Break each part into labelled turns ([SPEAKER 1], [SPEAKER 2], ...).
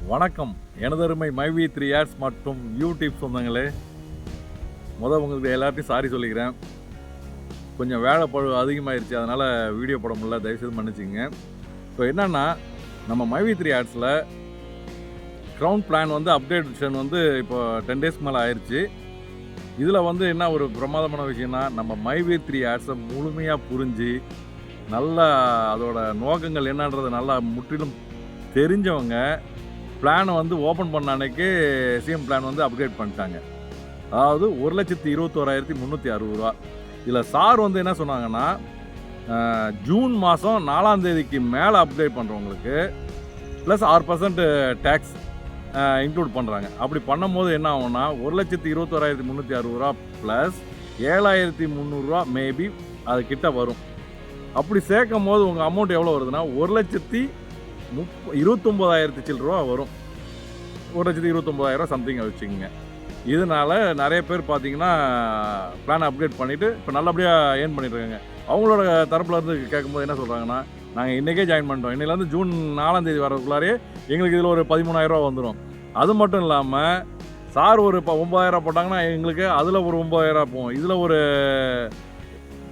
[SPEAKER 1] வணக்கம் எனதருமை மைவி 3 ஆட்ஸ் மற்றும் யூடியூப் சொந்தங்களே. உங்களுக்கு எல்லாத்தையும் சாரி சொல்லிக்கிறேன். கொஞ்சம் வேலை பழு அதிகமாகிடுச்சு, அதனால் வீடியோ போட முடியல, தயவுசெய்து மன்னிச்சிங்க. இப்போ என்னென்னா, நம்ம மைவி 3 ஆட்ஸில் க்ரௌன் பிளான் அப்டேஷன் இப்போ 10 டேஸ்க்கு மேலே ஆயிடுச்சு. இதில் என்ன ஒரு பிரமாதமான விஷயம்னா, நம்ம மைவி 3 ஆட்ஸை முழுமையாக புரிஞ்சு நல்லா அதோட நோக்கங்கள் என்னன்றது நல்லா முற்றிலும் தெரிஞ்சவங்க பிளானை ஓப்பன் பண்ண அன்னைக்கு சிஎம் பிளான் அப்கிரேட் பண்ணிட்டாங்க. அதாவது 1,21,360 ரூபா. இதில் சார் என்ன சொன்னாங்கன்னா, ஜூன் மாதம் 4ஆம் தேதிக்கு மேலே அப்கிரேட் பண்ணுறவங்களுக்கு ப்ளஸ் 6% டேக்ஸ் இன்க்ளூட் பண்ணுறாங்க. அப்படி பண்ணும்போது என்ன ஆகும்னா 1,21,360 ரூபா ப்ளஸ் 7,300 ரூபா மேபி அது கிட்ட வரும். அப்படி சேர்க்கும் போது உங்கள் அமௌண்ட் எவ்வளோ வருதுன்னா 1,29,000 சில்லரூவா வரும். 1,29,000 சம்திங் வச்சுக்கோங்க. இதனால் நிறைய பேர் பார்த்தீங்கன்னா பிளான் அப்டேட் பண்ணிவிட்டு இப்போ நல்லபடியாக ஏர்ன் பண்ணிட்டுருக்காங்க. அவங்களோட தரப்புலேருந்து கேட்கும்போது என்ன சொல்கிறாங்கன்னா, நாங்கள் இன்றைக்கே ஜாயின் பண்ணிட்டோம், இன்னிலேருந்து ஜூன் 4ஆம் தேதி வரதுக்குள்ளாரே எங்களுக்கு இதில் ஒரு 13,000 ரூபா வந்துடும். அது மட்டும் இல்லாமல் சார் ஒரு 9,000 போட்டாங்கன்னா எங்களுக்கு அதில் ஒரு 9,000 போகும், இதில் ஒரு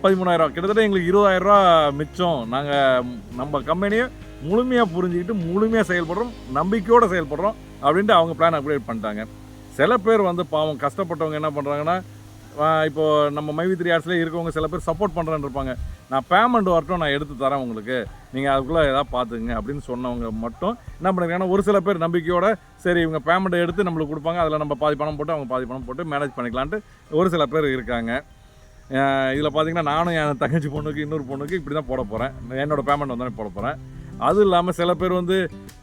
[SPEAKER 1] 13,000, கிட்டத்தட்ட எங்களுக்கு 20,000 ரூபா மிச்சம். நாங்கள் நம்ம கம்பெனியை முழுமையாக புரிஞ்சுக்கிட்டு முழுமையாக செயல்படுறோம், நம்பிக்கையோடு செயல்படுறோம் அப்படின்ட்டு அவங்க பிளான் அப்கிரேட் பண்ணிட்டாங்க. சில பேர் பாவம் கஷ்டப்பட்டவங்க என்ன பண்ணுறாங்கன்னா, இப்போது நம்ம மைவி 3 ஆட்ஸ்லேயே இருக்கவங்க சில பேர் சப்போர்ட் பண்ணுறேன்னு இருப்பாங்க. நான் பேமெண்ட் வரட்டும், நான் எடுத்து தரேன் உங்களுக்கு, நீங்கள் அதுக்குள்ளே எதாவது பார்த்துங்க அப்படின்னு சொன்னவங்க மட்டும் என்ன பண்ணிருக்காங்கன்னா, ஒரு சில பேர் நம்பிக்கையோட சரி இவங்க பேமெண்ட்டை எடுத்து நம்மளுக்கு கொடுப்பாங்க, அதில் நம்ம பாதி பணம் போட்டு அவங்க பாதி பணம் போட்டு மேனேஜ் பண்ணிக்கலான்ட்டு ஒரு சில பேர் இருக்காங்க. இதில் பார்த்தீங்கன்னா நானும் என் தங்கச்சி பொண்ணுக்கு இன்னொரு பொண்ணுக்கு இப்படி தான் போட போகிறேன். என்னோடய பேமெண்ட் வந்தானே போட போகிறேன். அதுவும் இல்லாமல் சில பேர்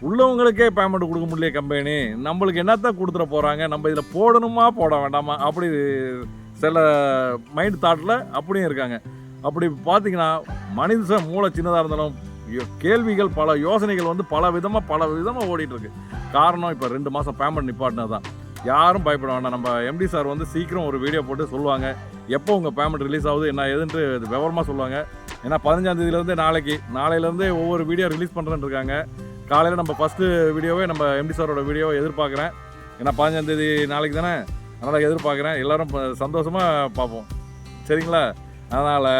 [SPEAKER 1] உள்ளவங்களுக்கே பேமெண்ட் கொடுக்க முடியல கம்பெனி, நம்மளுக்கு என்னத்தான் கொடுத்துட போகிறாங்க, நம்ம இதில் போடணுமா போட வேண்டாமா அப்படி சில மைண்ட் தாட்டில் அப்படியும் இருக்காங்க. அப்படி பார்த்தீங்கன்னா மனித மூளை சின்னதாக இருந்தாலும் கேள்விகள் பல யோசனைகள் பல விதமாக ஓடிட்டுருக்கு. காரணம் இப்போ 2 மாதம் பேமெண்ட் நிப்பாட்டினது தான். யாரும் பயப்பட வேண்டாம். நம்ம எம்டி சார் சீக்கிரம் ஒரு வீடியோ போட்டு சொல்லுவாங்க எப்போ உங்கள் பேமெண்ட் ரிலீஸ் ஆகுது என்ன ஏதுன்ட்டு விவரமாக சொல்லுவாங்க. ஏன்னா 15ஆம் தேதியிலேருந்து நாளையிலேருந்தே ஒவ்வொரு வீடியோ ரிலீஸ் பண்ணுறேன்னு இருக்காங்க. காலையில் நம்ம ஃபஸ்ட்டு வீடியோவே நம்ம எம்டி சாரோட வீடியோவை எதிர்பார்க்குறேன். ஏன்னா 15ஆம் தேதி நாளைக்கு தானே, அதனால் எதிர்பார்க்குறேன். எல்லோரும் சந்தோஷமாக பார்ப்போம், சரிங்களா? அதனால்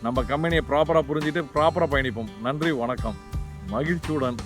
[SPEAKER 1] நம்ம கம்பெனியை ப்ராப்பராக புரிஞ்சுட்டு ப்ராப்பராக பயணிப்போம். நன்றி, வணக்கம், மகிழ்ச்சியுடன்.